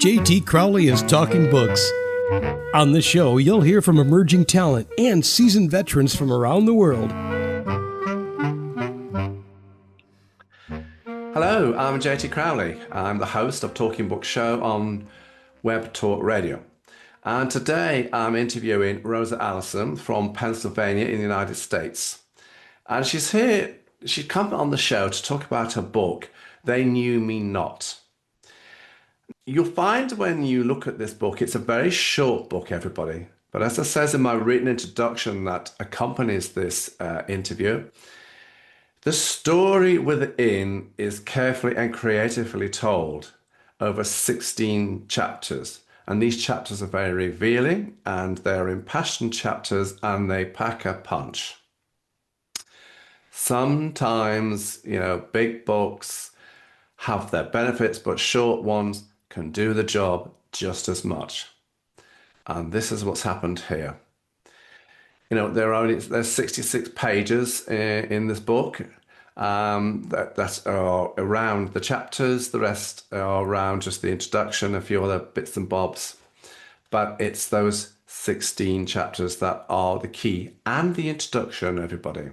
JT Crowley is Talking Books. On the show, you'll hear from emerging talent and seasoned veterans from around the world. Hello, I'm JT Crowley. I'm the host of Talking Book Show on Web Talk Radio. And today I'm interviewing Rosa Allison from Pennsylvania in the United States. And she's come on the show to talk about her book, They Knew Me Not. You'll find when you look at this book, it's a very short book, everybody. But as it says in my written introduction that accompanies this interview, the story within is carefully and creatively told over 16 chapters. And these chapters are very revealing and they're impassioned chapters and they pack a punch. Sometimes, big books have their benefits, but short ones can do the job just as much. And this is what's happened here. There's 66 pages in this book. That are around the chapters. The rest are around just the introduction, a few other bits and bobs. But it's those 16 chapters that are the key and the introduction, everybody.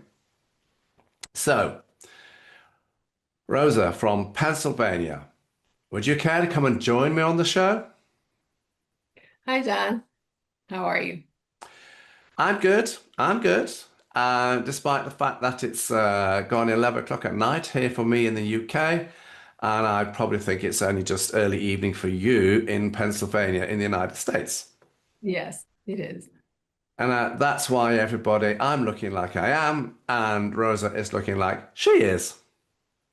So, Rosa from Pennsylvania, would you care to come and join me on the show? Hi, John. How are you? I'm good. I'm good. Despite the fact that it's gone 11 o'clock at night here for me in the UK, and I probably think it's only just early evening for you in Pennsylvania in the United States. Yes, it is. And that's why, everybody, I'm looking like I am, and Rosa is looking like she is.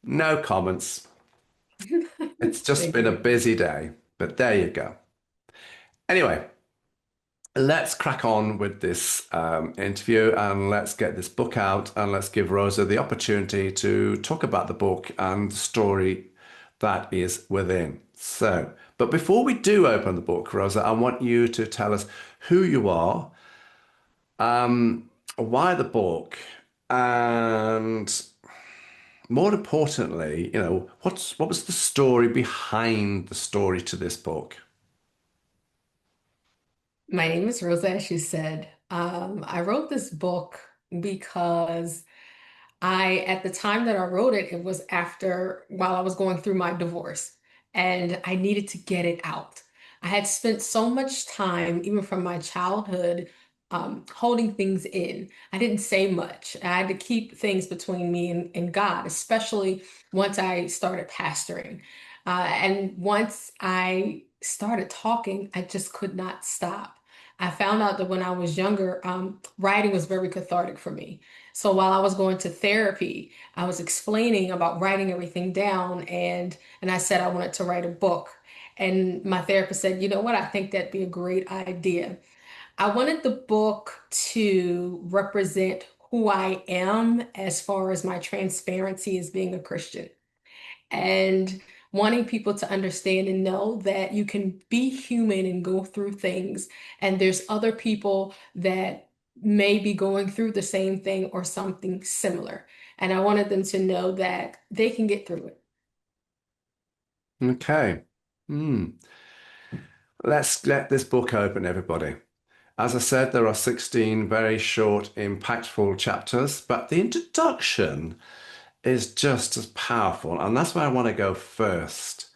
No comments. It's just Thank been a you. busy day, but there you go. Anyway, let's crack on with this interview and let's get this book out and let's give Rosa the opportunity to talk about the book and the story that is within. But before we do open the book, Rosa, I want you to tell us who you are, why the book, and more importantly, what was the story behind the story to this book? My name is Rosa, as you said. I wrote this book because at the time that I wrote it, it was while I was going through my divorce, and I needed to get it out. I had spent so much time, even from my childhood, holding things in. I didn't say much. I had to keep things between me and God, especially once I started pastoring. And once I started talking, I just could not stop. I found out that when I was younger, writing was very cathartic for me. So while I was going to therapy, I was explaining about writing everything down, and I said I wanted to write a book. And my therapist said, you know what, I think that'd be a great idea. I wanted the book to represent who I am as far as my transparency as being a Christian, and wanting people to understand and know that you can be human and go through things, and there's other people that may be going through the same thing or something similar. And I wanted them to know that they can get through it. Okay. Hmm. Let's let this book open, everybody. As I said, there are 16 very short, impactful chapters, but the introduction is just as powerful, and that's where I want to go first.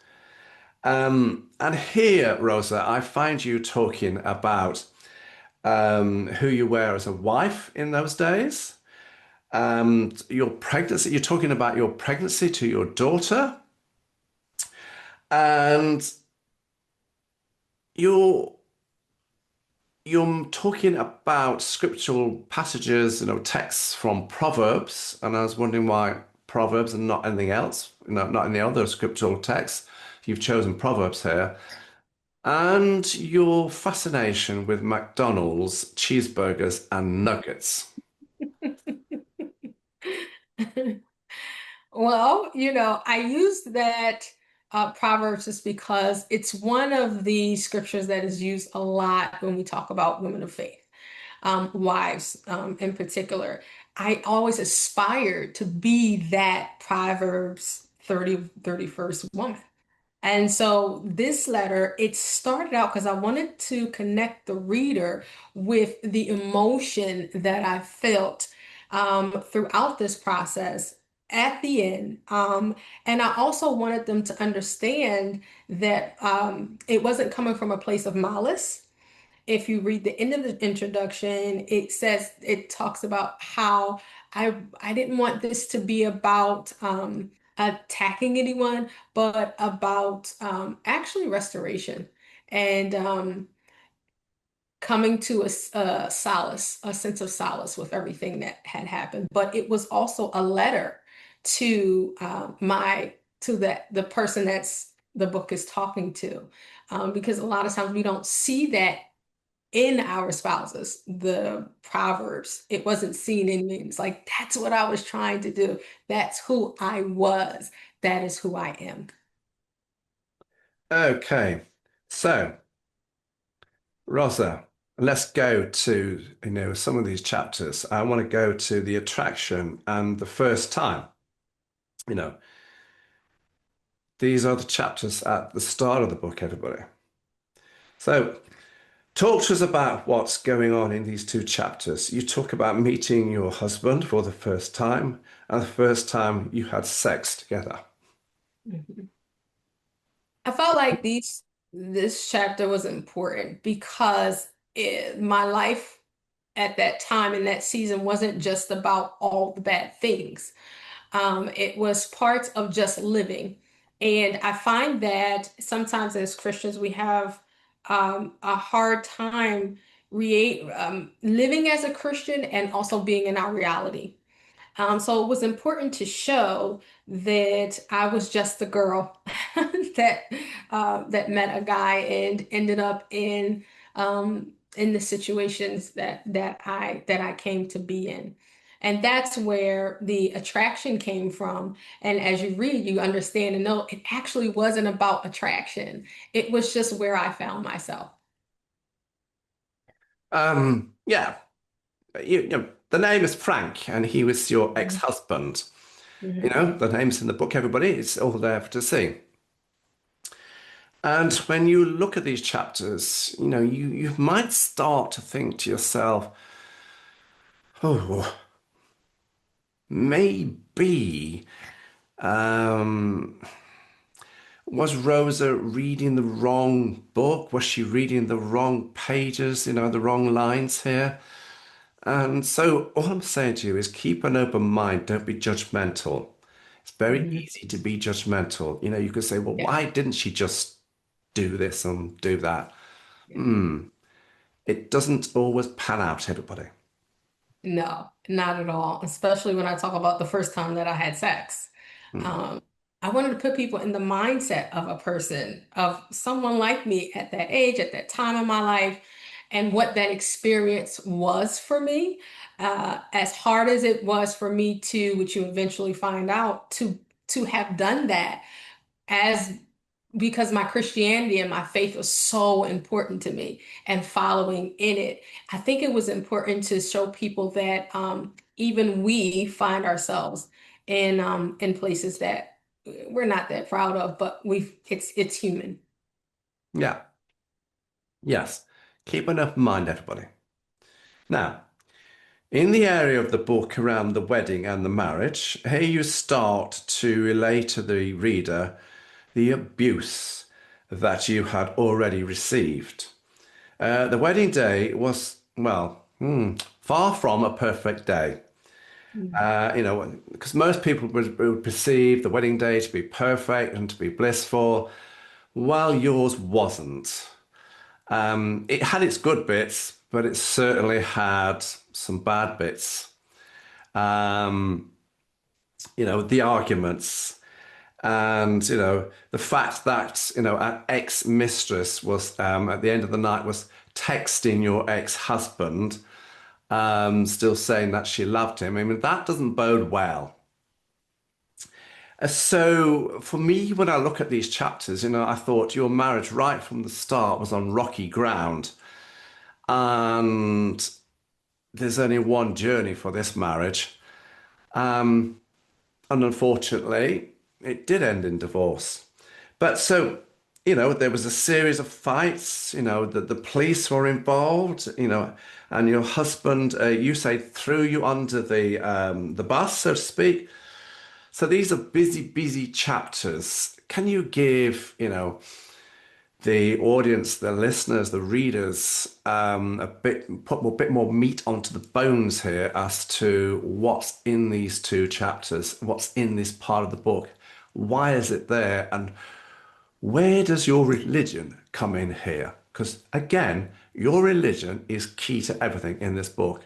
And here, Rosa, I find you talking about who you were as a wife in those days, your pregnancy. You're talking about your pregnancy to your daughter, and you're you're talking about scriptural passages, texts from Proverbs, and I was wondering why Proverbs and not anything else, not any other scriptural texts. You've chosen Proverbs here. And your fascination with McDonald's cheeseburgers and nuggets. Well, I used that Proverbs just because it's one of the scriptures that is used a lot when we talk about women of faith, wives in particular. I always aspired to be that Proverbs 31st woman. And so this letter, it started out because I wanted to connect the reader with the emotion that I felt throughout this process at the end. And I also wanted them to understand that it wasn't coming from a place of malice. If you read the end of the introduction, it talks about how I didn't want this to be about attacking anyone, but about actually restoration and coming to a solace, a sense of solace with everything that had happened. But it was also a letter to my to the person that's the book is talking to, because a lot of times we don't see that in our spouses, the Proverbs. It wasn't seen in me. It's like, that's what I was trying to do. That's who I was. That is who I am. Okay. So, Rosa, let's go to, some of these chapters. I want to go to the attraction and the first time. You know, these are the chapters at the start of the book, everybody. So, talk to us about what's going on in these two chapters. You talk about meeting your husband for the first time and the first time you had sex together. Mhm. I felt like this chapter was important because my life at that time in that season wasn't just about all the bad things. It was part of just living. And I find that sometimes as Christians, we have a hard time living as a Christian and also being in our reality. So it was important to show that I was just the girl that that met a guy and ended up in the situations that I came to be in. And that's where the attraction came from. And as you read, you understand and know it actually wasn't about attraction. It was just where I found myself. Yeah, the name is Frank, and he was your ex-husband. Mhm. The name's in the book, everybody. It's all there to see. And when you look at these chapters, you might start to think to yourself, oh, maybe um, was Rosa reading the wrong book? Was she reading the wrong pages, the wrong lines here? And so all I'm saying to you is keep an open mind. Don't be judgmental. It's very Mhm. easy to be judgmental. You could say, well, Yeah. why didn't she just do this and do that? Yeah. Hmm. It doesn't always pan out, everybody. No, not at all. Especially when I talk about the first time that I had sex. Hmm. Um, I wanted to put people in the mindset of a person, of someone like me at that age, at that time in my life, and what that experience was for me. As hard as it was for me to, which you eventually find out, to have done that as because my Christianity and my faith was so important to me and following in it. I think it was important to show people that even we find ourselves in places that we're not that proud of, but it's human. Yeah. Yes. Keep an open mind, everybody. Now, in the area of the book around the wedding and the marriage, here you start to relate to the reader the abuse that you had already received. The wedding day was, well, far from a perfect day. Because most people would perceive the wedding day to be perfect and to be blissful, while yours wasn't. It had its good bits, but it certainly had some bad bits. Um, the arguments and, the fact that, our ex-mistress was, at the end of the night, was texting your ex-husband, still saying that she loved him. I mean, that doesn't bode well. So for me, when I look at these chapters, I thought your marriage right from the start was on rocky ground. And there's only one journey for this marriage. And unfortunately, it did end in divorce. But so, there was a series of fights, the police were involved, and your husband, you say, threw you under the bus, so to speak. So these are busy, busy chapters. Can you give, the audience, the listeners, the readers, put a bit more meat onto the bones here as to what's in these two chapters, what's in this part of the book, why is it there, and where does your religion come in here? Because again, your religion is key to everything in this book,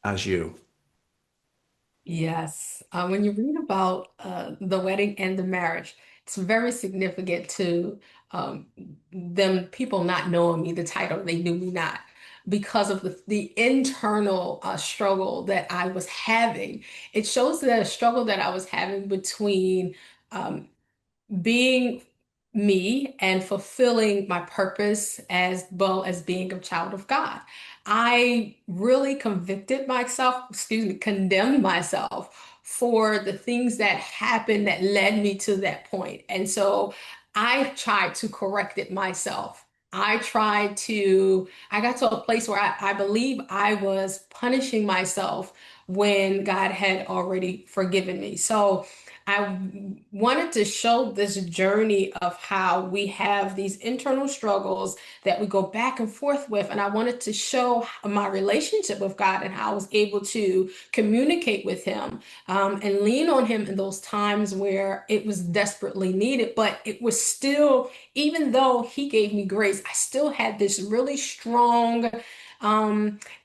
as you. Yes. When you read about the wedding and the marriage, it's very significant to um, them, people not knowing me, the title, they knew me not, because of the internal struggle that I was having. It shows that a struggle that I was having between um, being me and fulfilling my purpose as well as being a child of God. I really convicted myself, excuse me, condemned myself for the things that happened that led me to that point. And so I tried to correct it myself. I got to a place where I believe I was punishing myself when God had already forgiven me. So I wanted to show this journey of how we have these internal struggles that we go back and forth with. And I wanted to show my relationship with God and how I was able to communicate with Him and lean on Him in those times where it was desperately needed. But it was still, even though He gave me grace, I still had this really strong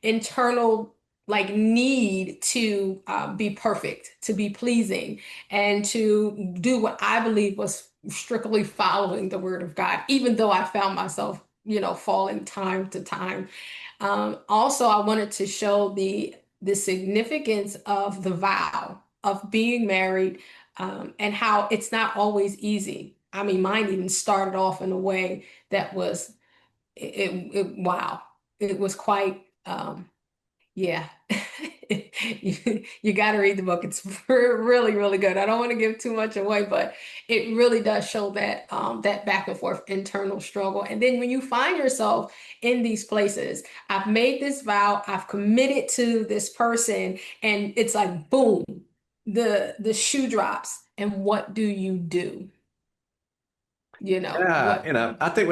internal like need to be perfect, to be pleasing, and to do what I believe was strictly following the word of God, even though I found myself, falling time to time. Also, I wanted to show the significance of the vow of being married, and how it's not always easy. I mean, mine even started off in a way that was wow. It was quite yeah. You got to read the book. It's really, really good. I don't want to give too much away, but it really does show that back and forth internal struggle. And then when you find yourself in these places, I've made this vow, I've committed to this person, and it's like boom, the shoe drops. And what do you do? Yeah, What? I think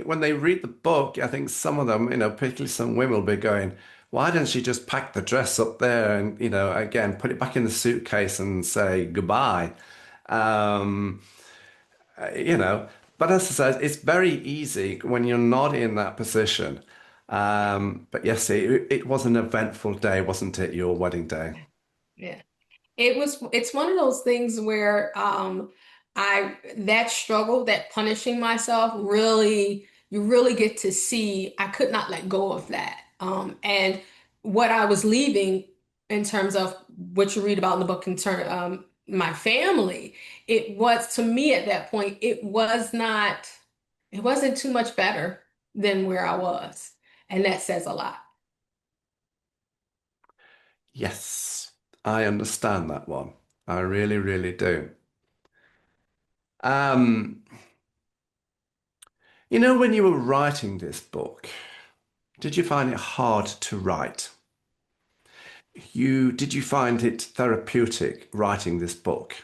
when they read the book, I think some of them, particularly some women will be going, why didn't she just pack the dress up there and, again, put it back in the suitcase and say goodbye? Um, you know, but as I said, it's very easy when you're not in that position. But yes, it was an eventful day, wasn't it? Your wedding day. Yeah. It's one of those things where that struggle, that punishing myself, really, you really get to see I could not let go of that. And what I was leaving in terms of what you read about in the book in turn, my family, it was to me at that point, it wasn't too much better than where I was. And that says a lot. Yes, I understand that one. I really, really do. Um, when you were writing this book, did you find it hard to write? Did you find it therapeutic writing this book?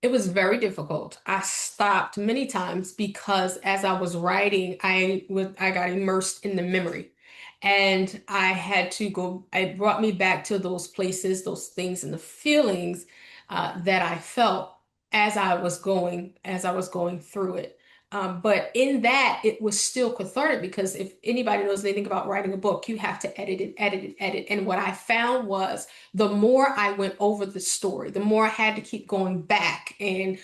It was very difficult. I stopped many times because as I was writing, I got immersed in the memory. And I had to go, it brought me back to those places, those things and the feelings that I felt as I was going through it. But in that, it was still cathartic because if anybody knows anything about writing a book, you have to edit it, edit it, edit. And what I found was the more I went over the story, the more I had to keep going back and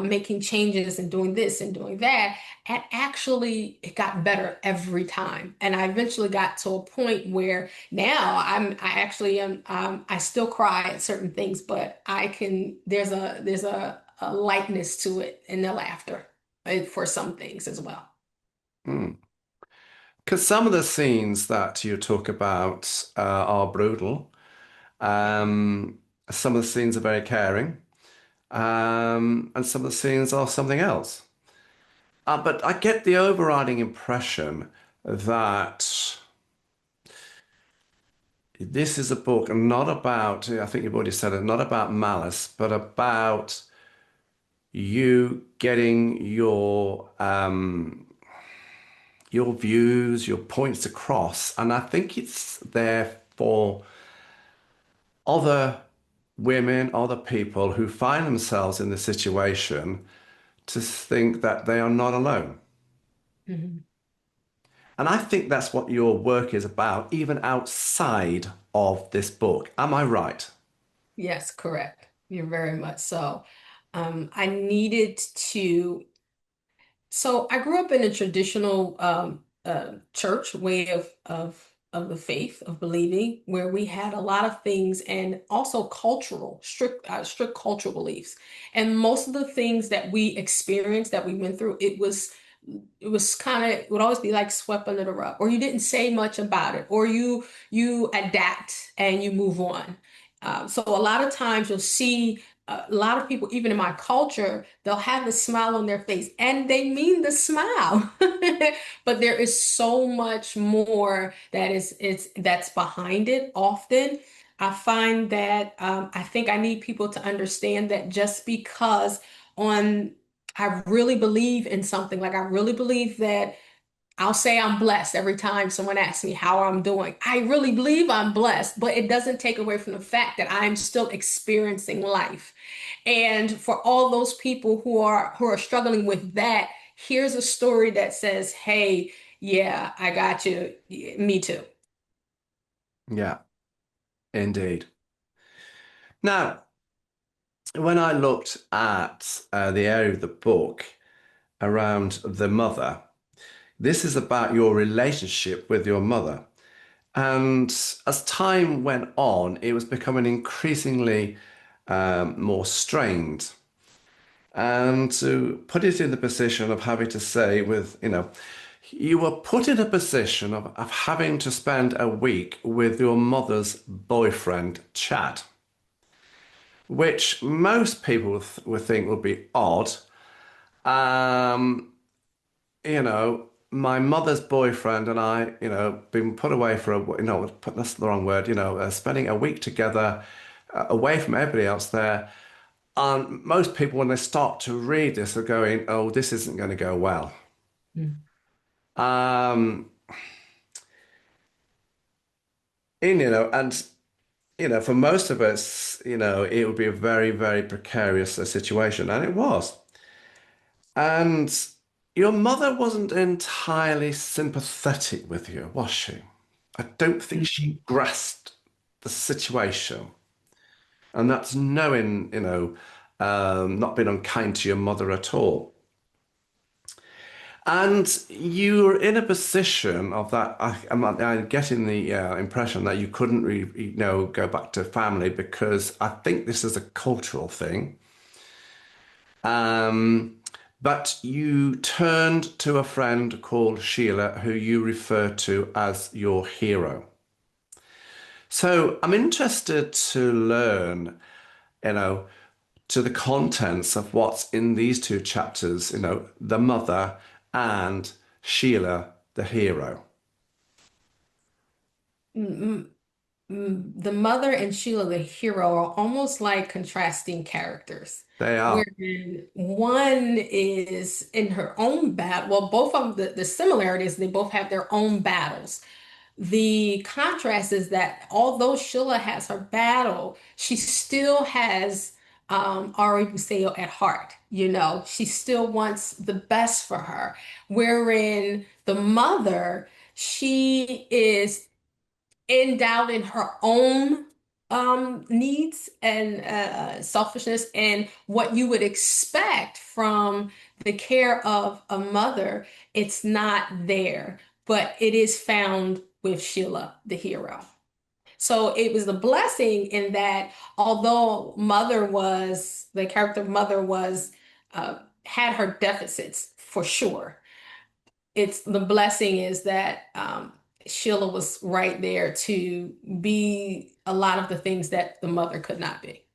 making changes and doing this and doing that. And actually, it got better every time. And I eventually got to a point where now I actually am, I still cry at certain things, but there's a lightness to it and the laughter for some things as well. Because some of the scenes that you talk about are brutal. Um, some of the scenes are very caring. and some of the scenes are something else. But I get the overriding impression that this is a book not about, I think you've already said it, not about malice, but about you getting your views, your points across. And I think it's there for other women, other people who find themselves in the situation to think that they are not alone. Mhm. And I think that's what your work is about, even outside of this book. Am I right? Yes, correct. You're very much so. I needed to So I grew up in a traditional church way of the faith of believing, where we had a lot of things and also cultural strict cultural beliefs. And most of the things that we experienced that we went through, it was kind of, it would always be like swept under the rug, or you didn't say much about it, or you adapt and you move on. So a lot of times you'll see a lot of people, even in my culture, they'll have the smile on their face and they mean the smile. But there is so much more that's behind it often. I find that I think I need people to understand that just because on I really believe in something, like I really believe that I'll say I'm blessed every time someone asks me how I'm doing. I really believe I'm blessed, but it doesn't take away from the fact that I'm still experiencing life. And for all those people who are struggling with that, here's a story that says, "Hey, yeah, I got you. Me too." Yeah, indeed. Now, when I looked at the area of the book around the mother, this is about your relationship with your mother. And as time went on, it was becoming increasingly more strained. And to put it in the position of having to say, you were put in a position of having to spend a week with your mother's boyfriend, Chad, which most people would think would be odd. Um, my mother's boyfriend and I, been put away for that's the wrong word, spending a week together, away from everybody else there. And most people, when they start to read this, are going, "Oh, this isn't going to go well." Mm. Um, and for most of us, it would be a very, very precarious situation, and it was. And your mother wasn't entirely sympathetic with you, was she? I don't think she grasped the situation. And that's knowing, not being unkind to your mother at all. And you're in a position of that. I'm getting the impression that you couldn't really, go back to family because I think this is a cultural thing. Um, but you turned to a friend called Sheila, who you refer to as your hero. So I'm interested to learn, you know, to the contents of what's in these two chapters, the mother and Sheila, the hero. Mm, the mother and Sheila the hero are almost like contrasting characters, They are. wherein one is in her own battle. Well, both of them, the similarities, they both have their own battles. The contrast is that although Sheila has her battle, she still has R.A.Busayo at heart. She still wants the best for her. Wherein the mother, she is endowed in her own needs and selfishness and what you would expect from the care of a mother. It's not there, but it is found with Sheila, the hero. So it was a blessing in that although the character of Mother had her deficits for sure, it's the blessing is that Sheila was right there to be a lot of the things that the mother could not be.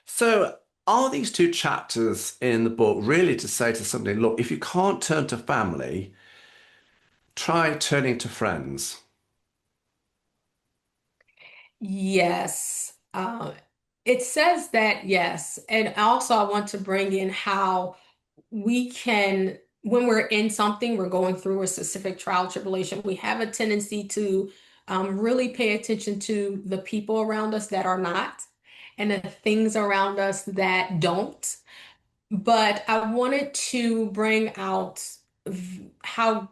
So are these two chapters in the book really to say to somebody, look, if you can't turn to family, try turning to friends? Yes. It says that, yes. And also, I want to bring in how we can, when we're in something, we're going through a specific trial, tribulation, we have a tendency to really pay attention to the people around us that are not, and the things around us that don't. But I wanted to bring out how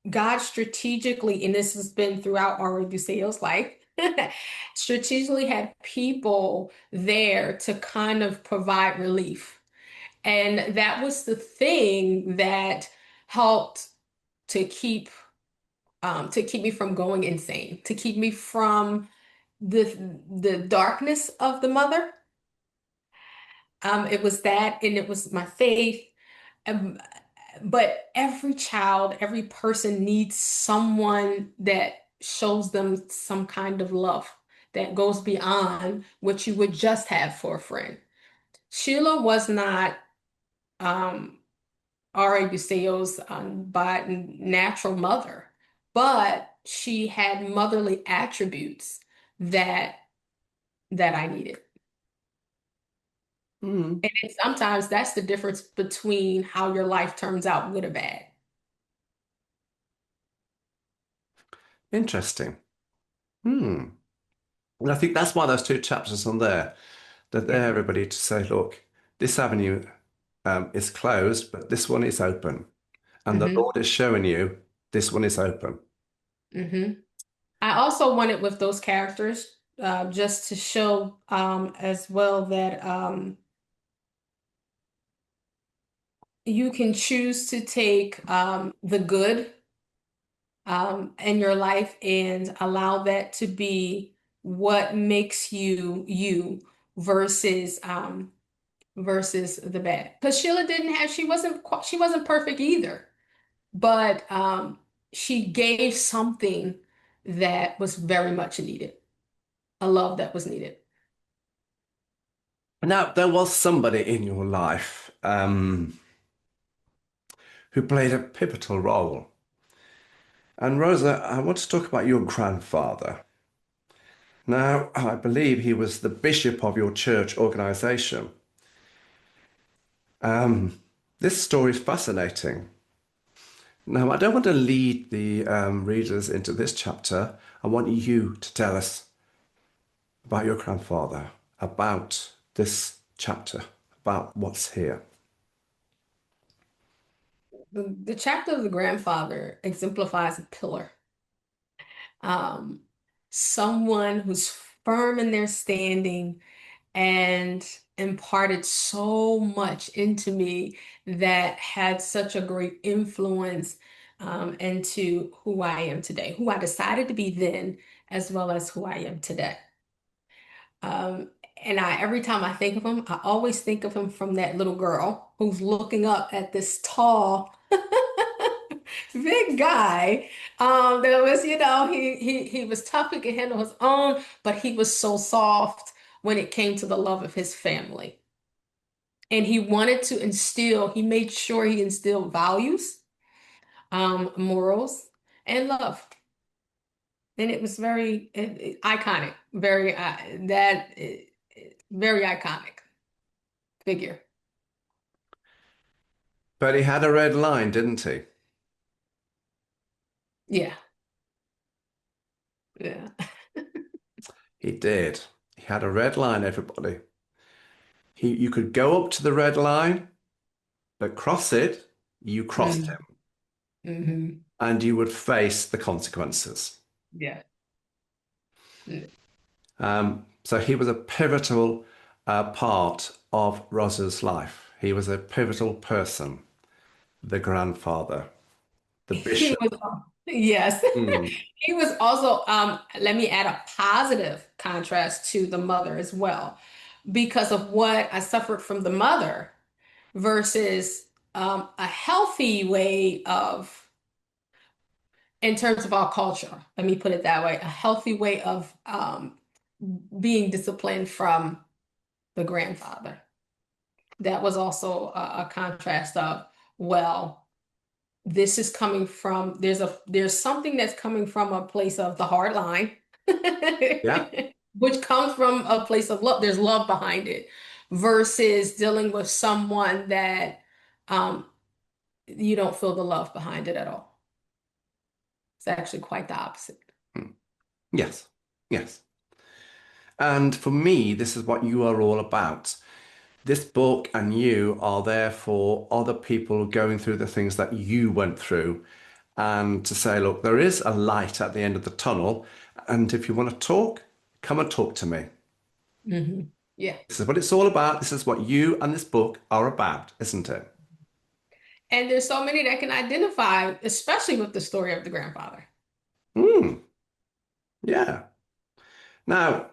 God strategically, and this has been throughout R.A.Busayo's life, strategically had people there to kind of provide relief. And that was the thing that helped to keep me from going insane, to keep me from the darkness of the mother. It was that, and it was my faith. Um, but every child, every person needs someone that shows them some kind of love that goes beyond what you would just have for a friend. Sheila was not um, R.A.Busayo's by natural mother, but she had motherly attributes that I needed. Hmm. And sometimes that's the difference between how your life turns out, good or bad. Interesting. Hmm. And I think that's why those two chapters on there, that Yeah. they're everybody to say, look, this avenue is closed, but this one is open. And the hmm Lord is showing you this one is open. hmm I also wanted with those characters just to show as well that you can choose to take the good in your life and allow that to be what makes you you versus versus the bad. Because Sheila didn't have she wasn't perfect either, but she gave something that was very much needed, a love that was needed. Now, there was somebody in your life who played a pivotal role. And Rosa, I want to talk about your grandfather. Now, I believe he was the bishop of your church organization. This story is fascinating. Now, I don't want to lead the readers into this chapter. I want you to tell us about your grandfather, about this chapter, about what's here. The chapter of the grandfather exemplifies a pillar, um, someone who's firm in their standing and imparted so much into me that had such a great influence into who I am today, who I decided to be then, as well as who I am today. Um, and every time I think of him, I always think of him from that little girl who's looking up at this tall, big guy. That was, he was tough, he could handle his own, but he was so soft when it came to the love of his family. And he wanted to instill, he made sure he instilled values, morals, and love. And it was very iconic, very very iconic figure. But he had a red line, didn't he? Yeah, yeah. He did. He had a red line, everybody. You could go up to the red line, but cross it, you crossed him, Mm, hmm and you would face the consequences. Yeah. Mm. So he was a pivotal part of Rosa's life. He was a pivotal person, the grandfather, the He bishop. was, yes. Hmm. He was also, let me add a positive contrast to the mother as well, because of what I suffered from the mother versus a healthy way of, in terms of our culture, let me put it that way, a healthy way of being disciplined from the grandfather. that was also a contrast of, well, this is coming from, there's something that's coming from a place of the hard line, Yeah. which comes from a place of love. There's love behind it versus dealing with someone that um, you don't feel the love behind it at all. It's actually quite the opposite. Mm. Yes. Yes. And for me, this is what you are all about. This book and you are there for other people going through the things that you went through and to say, look, there is a light at the end of the tunnel. And if you want to talk, come and talk to me. Yeah. This is what it's all about. This is what you and this book are about, isn't it? And there's so many that can identify, especially with the story of the grandfather. Hmm. Yeah. Now,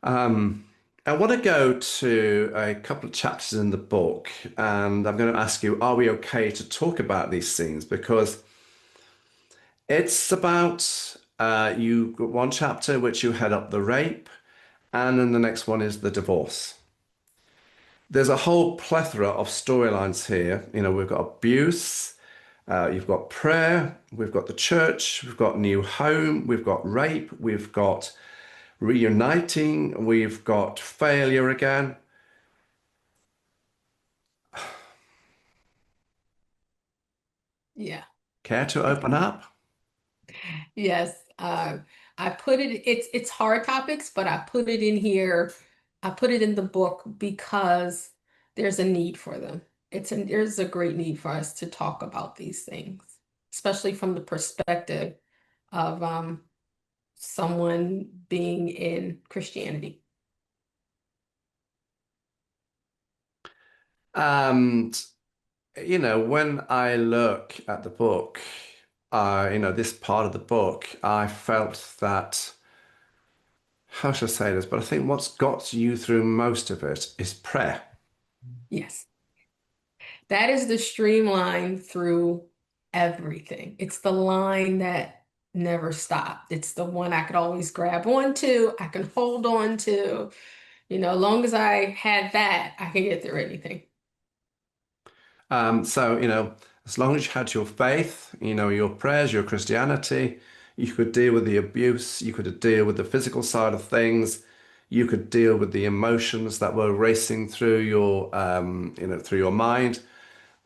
um, I want to go to a couple of chapters in the book, and I'm going to ask you, are we okay to talk about these scenes? Because it's about you got one chapter which you head up the rape, and then the next one is the divorce. There's a whole plethora of storylines here. You know, we've got abuse, you've got prayer, we've got the church, we've got new home, we've got rape, we've got reuniting, we've got failure again. Yeah. Care to open up? Yes. I put it's hard topics, but I put it in here. I put it in the book because there's a need for them. There's a great need for us to talk about these things, especially from the perspective of someone being in Christianity. And, you know, when I look at the book, you know, this part of the book, I felt that, how should I say this? But I think what's got you through most of it is prayer. Yes. That is the streamline through everything. It's the line that never stopped. It's the one I could always grab onto, I can hold on to. As long as I had that, I can get through anything. So, you know, as long as you had your faith, you know, your prayers, your Christianity, you could deal with the abuse, you could deal with the physical side of things, you could deal with the emotions that were racing through your, you know, through your mind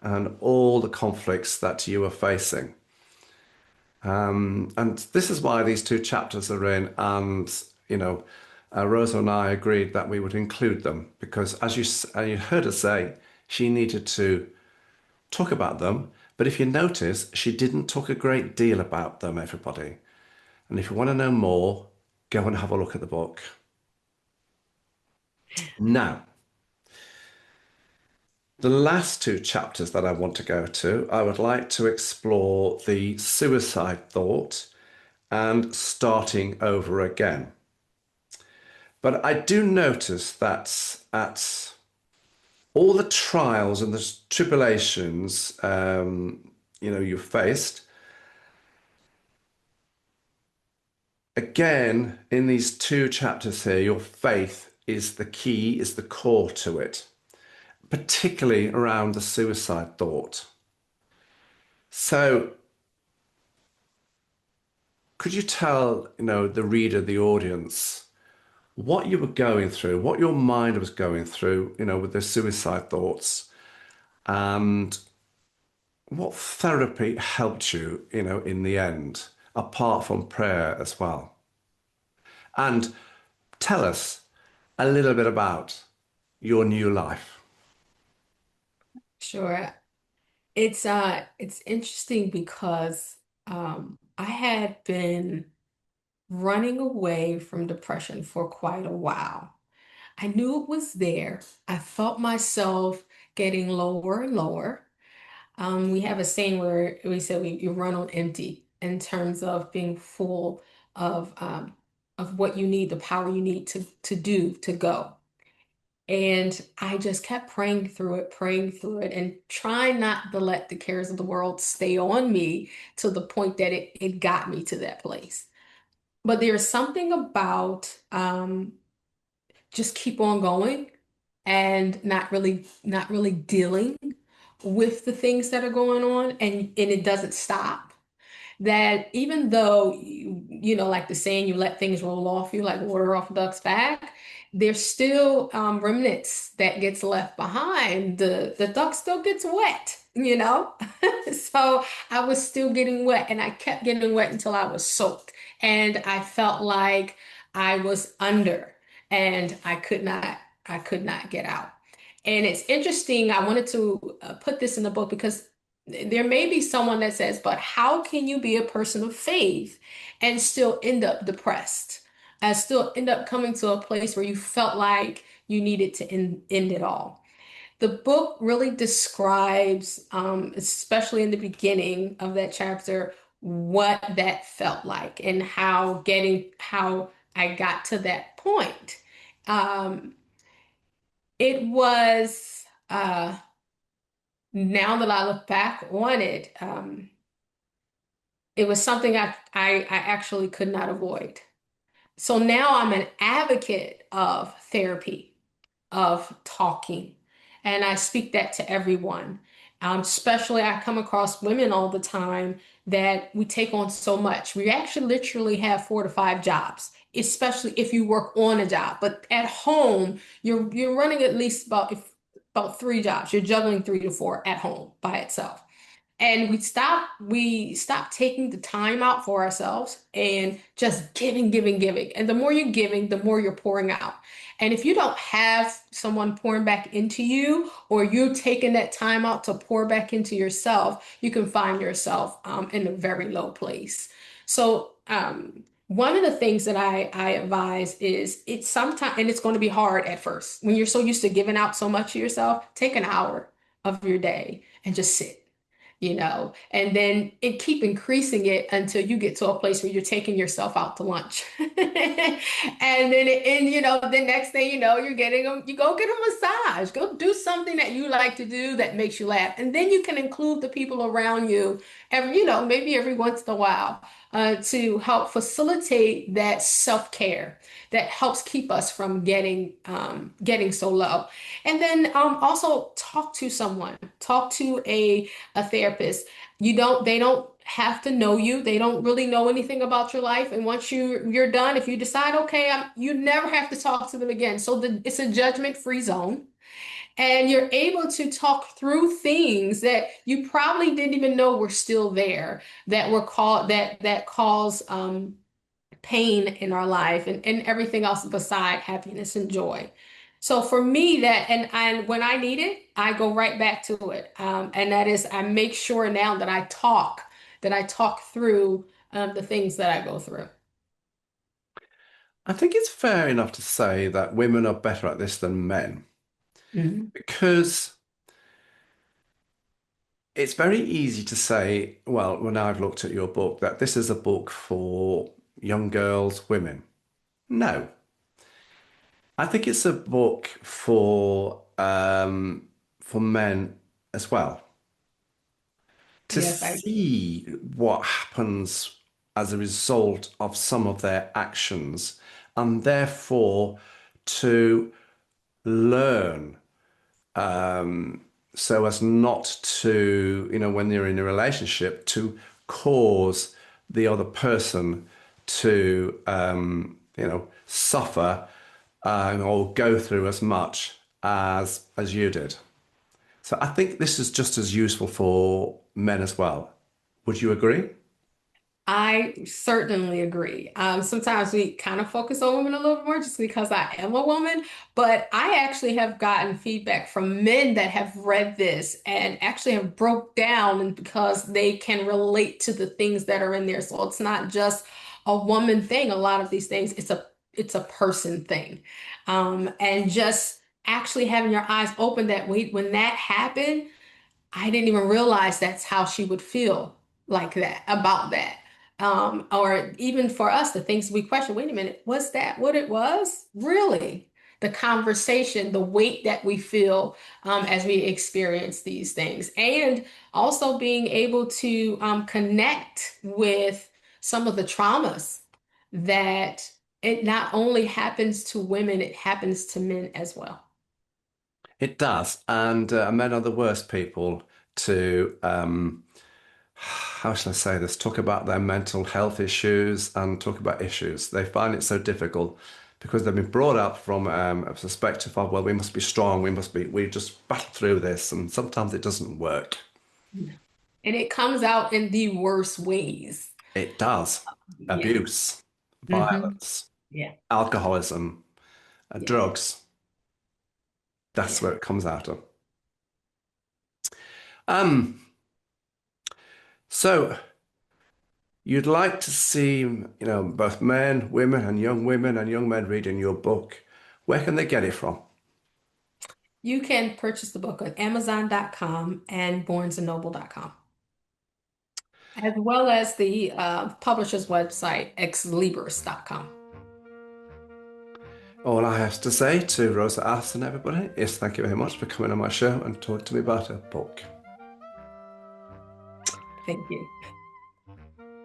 and all the conflicts that you were facing. And this is why these two chapters are in, and, you know, Rosa and I agreed that we would include them because, as you heard her say, she needed to talk about them, but if you notice, she didn't talk a great deal about them, everybody. And if you want to know more, go and have a look at the book. Now, the last two chapters that I want to go to, I would like to explore the suicide thought and starting over again. But I do notice that at all the trials and the tribulations, you know, you faced, again, in these two chapters here, your faith is the key, is the core to it, particularly around the suicide thought. So, could you tell, you know, the reader, the audience, what you were going through, what your mind was going through, you know, with the suicide thoughts, and what therapy helped you, you know, in the end, apart from prayer as well? And tell us a little bit about your new life. Sure. It's interesting because I had been running away from depression for quite a while. I knew it was there. I felt myself getting lower and lower. We have a saying where we say you run on empty in terms of being full of what you need, the power you need to do to go. And I just kept praying through it, and trying not to let the cares of the world stay on me to the point that it got me to that place. But there's something about just keep on going. and not really dealing with the things that are going on, and it doesn't stop. That even though like the saying, you let things roll off you like water off a duck's back, there's still remnants that gets left behind. The duck still gets wet. So I was still getting wet, and I kept getting wet until I was soaked, and I felt like I was under, and I could not get out. And it's interesting. I wanted to put this in the book because there may be someone that says, but how can you be a person of faith and still end up depressed? And still end up coming to a place where you felt like you needed to end it all. The book really describes, especially in the beginning of that chapter, what that felt like and how I got to that point. Um, it was now that I look back on it, it was something I actually could not avoid. So now I'm an advocate of therapy, of talking, and I speak that to everyone. Especially, I come across women all the time that we take on so much. We actually literally have 4 to 5 jobs, especially if you work on a job. But at home, you're running at least about 3 jobs. You're juggling 3 to 4 at home by itself. And we stop taking the time out for ourselves and just giving, giving, giving. And the more you're giving, the more you're pouring out. And if you don't have someone pouring back into you, or you taking that time out to pour back into yourself, you can find yourself in a very low place. So one of the things that I advise is, it's sometimes, and it's going to be hard at first when you're so used to giving out so much of yourself. Take an hour of your day and just sit, and then keep increasing it until you get to a place where you're taking yourself out to lunch. And then the next thing you know, you go get a massage, go do something that you like to do that makes you laugh. And then you can include the people around you, maybe every once in a while, to help facilitate that self-care that helps keep us from getting so low. And then also talk to someone, talk to a therapist. They don't have to know you. They don't really know anything about your life. And once you're done, if you decide, okay, you never have to talk to them again. So it's a judgment-free zone. And you're able to talk through things that you probably didn't even know were still there, that were called that cause pain in our life, and everything else beside happiness and joy. So for me, that and when I need it, I go right back to it. And that is, I make sure now that I talk through the things that I go through. I think it's fair enough to say that women are better at this than men Mhm. because it's very easy to say, well, when I've looked at your book, that this is a book for young girls, women. No, I think it's a book for men as well, to Yes, I see what happens as a result of some of their actions, and therefore to learn, so as not to, when you're in a relationship, to cause the other person to, suffer or go through as much as you did. So I think this is just as useful for men as well. Would you agree? I certainly agree. Sometimes we kind of focus on women a little bit more just because I am a woman, but I actually have gotten feedback from men that have read this and actually have broke down, and because they can relate to the things that are in there. So it's not just a woman thing. A lot of these things, it's a person thing. And just actually having your eyes open that, wait, when that happened, I didn't even realize that's how she would feel like that about that. Or even for us, the things we question, wait a minute, was that what it was? Really? The conversation, the weight that we feel as we experience these things, and also being able to connect with some of the traumas that it not only happens to women, it happens to men as well. It does. And men are the worst people to, how shall I say this, talk about their mental health issues and talk about issues. They find it so difficult because they've been brought up from a perspective of, well, we must be strong, we just battle through this. And sometimes it doesn't work. Yeah. And it comes out in the worst ways. It does. Yeah. Abuse, Hmm. violence, Yeah. alcoholism, Yeah. drugs. That's Yeah. where it comes out of. Um, so you'd like to see, both men, women and young men reading your book. Where can they get it from? You can purchase the book on Amazon.com and BarnesandNoble.com, as well as the publisher's website, xlibris.com. All I have to say to Rosa Allison, everybody, is thank you very much for coming on my show and talking to me about her book. Thank you.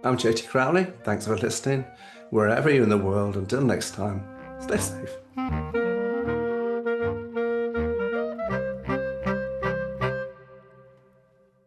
I'm JT Crowley. Thanks for listening. Wherever you're in the world, until next time, stay safe.